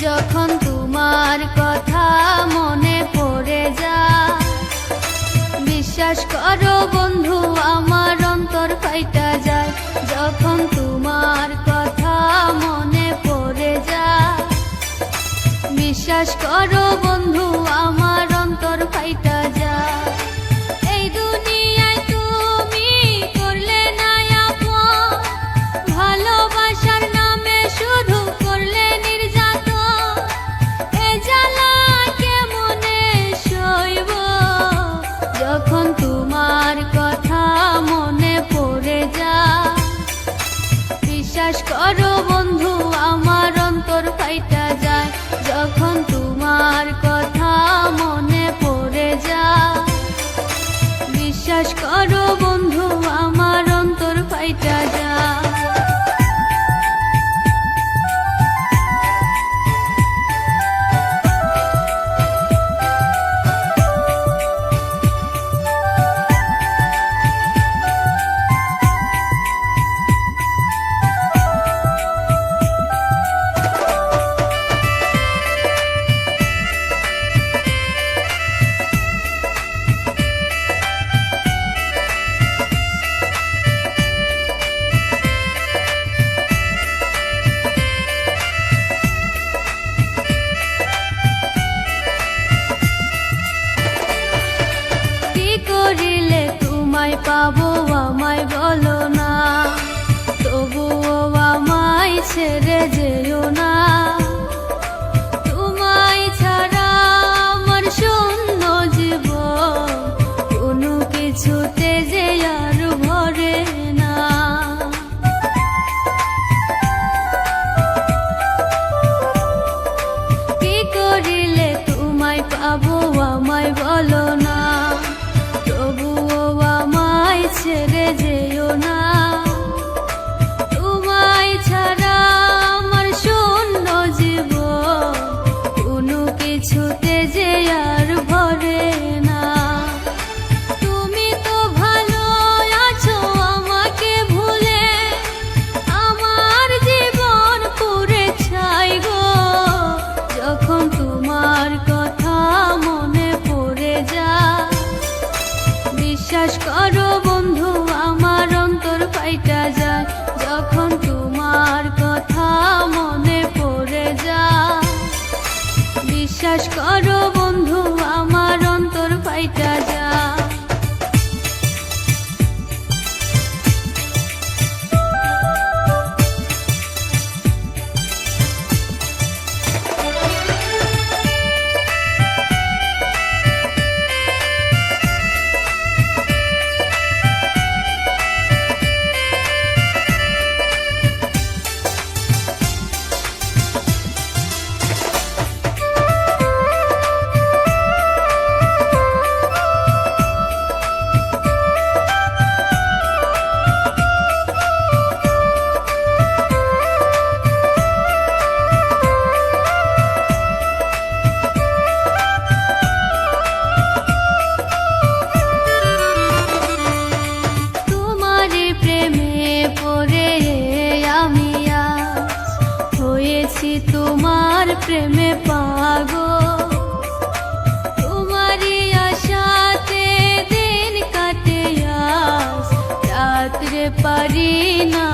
যখন তোমার কথা মনে পড়ে যায়, বিশ্বাস করো বন্ধু আমার অন্তর ফাইটা যায়। যখন তোমার কথা মনে পড়ে যায়, বিশ্বাস করো বন্ধু আমার অন্তর ফাইটা যায়। এই দুনিয়ায় তুমি করলে না আপন, ভালোবাসার নামে শুধু করলে নির্যাতন। এ জ্বালা কেমনে সইব, যখন তোমার কথা মনে পড়ে যায়। বিশ্বাস করো বন্ধু আমার অন্তর ফাইটা যায়। যখন তোমার কথা মনে পড়ে যায়, বিশ্বাস করো বন্ধু আমার অন্তর ফাইটা যায়। করিলে তোমায় পাবো আমায় বলো না, তবুও আমায় ছেড়ে যেও না। তোমায় ছাড়া আমার শূন্য জীবন, কোনো কিছুতে যে আর ভরে না। কি করিলে তোমায় পাবো আমায় বলো না, তবুও আমায় ছেড়ে যেও না। তোমায় ছাড়া আমার শূন্য জীবন, কোনো কিছুতে যে আর ভরে না। তুমি তো ভালো আছো আমাকে ভুলে, আমার জীবন পুড়ে ছাই গো। যখন তোমার কথা মনে পড়ে যায়, বিশ্বাস করো বন্ধু আমার অন্তর ফাইটা যায়। যখন তোমার কথা মনে পড়ে যায়, বিশ্বাস করো বন্ধু আমার অন্তর ফাইটা যায়। তোমার প্রেমে পাগল, তোমারই আশাতে দিন কাটে আজ রাত্রে পারি না।